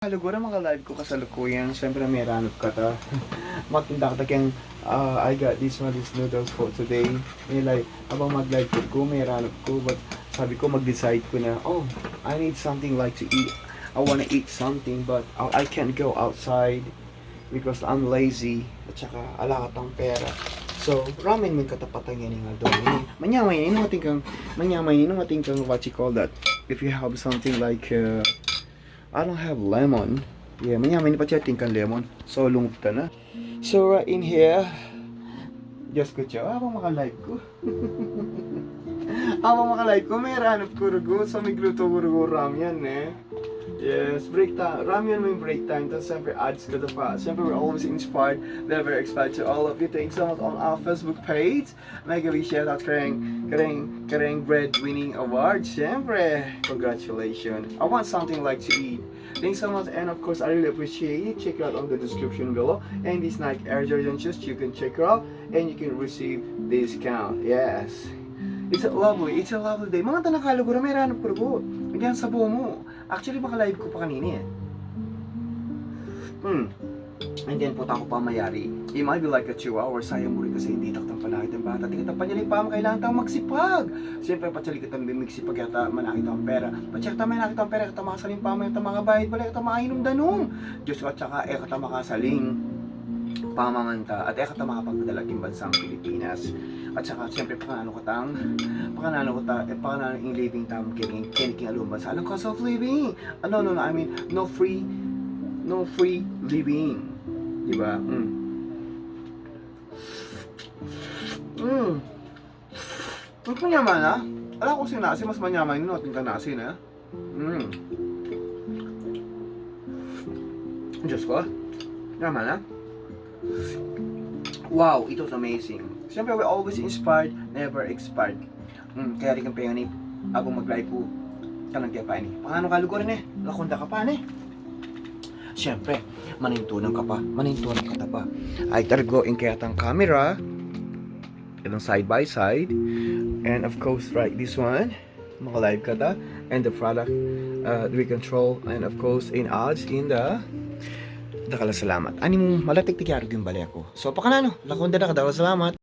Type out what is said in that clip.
Halugura mga live ko kasalukuyan. Siyempre may ranop ka ta. Matinda ka kayang I got this noodles for today. May like, abang mag-live ko, may ranop ko. But sabi ko mag-decide ko na, oh, I need something like to eat. I wanna eat something but I can't go outside because I'm lazy. At saka ala ka tang pera. So, ramen may katapatan yan nga doon. Manyamay, inumating kang what you call that. If you have something like I don't have lemon. Yeah, manyamay ni pachating kan lemon. So lungta na. So right in here, just ko siya. Habang maka-live ko. Habang maka-live ko, may ranap ko rugo. So may gluto ko rugo ramyan eh. Yes, break time. Ramyan mo yung break time. Tapos siyempre ads ko na pa. Siyempre we're always inspired. Never expect to all of you. Thanks so much on our Facebook page. Mega big shout out Kareng Bread Winning Award. Siyempre, congratulations. I want something like to eat. Thanks so much, and of course I really appreciate it. Check it out on the description below. And this Nike Air Jordan shoes, you can check it out and you can receive discount. Yes. It's a lovely day. Mga tanakalo ko na may ranap ko rugo. Hindi sa buo mo. Actually, maka-live ko pa kanina eh. And then puta ko pa mayari. It might be like a 2 hours. Sayang mo rin kasi hindi taktang panakit ang bata. Tingnan pa niya pa kailangan tayong magsipag. Siyempre, patsali kita migsipag yata manakit ang pera. Patsali kita manakit ang pera. Kata makasaling pa mga mga bayad. Bala kata makainom danong. Diyos ko at saka kata makasaling pamamanta. At kata makapagdalaking bansang Pilipinas. At saka siyempre pakanano in living tam kiniking alumban sa cost of living. No, I mean no free living. Diba? Ang panyaman ha? Alam ko si nasi, mas manyaman yun natin ka nasi na. Diyos ko. Yaman ha? Wow, it was amazing. Siyempre, we're always inspired, never expired. Kaya rin kang payo ni abang mag-live po. Kanang kaya pa ni. Pangano ka lugar ni? Lakunda ka pa ni. Siyempre, manintunan ka pa. I gotta go in kaya tang camera. Itong side by side. And of course, right, this one. Mga live ka ta. And the product we control. And of course, in ads, in the dakala salamat. Ani mo malatik tigyaro yung balay ako. So, pakanano? Lakunda na ka, dakala salamat.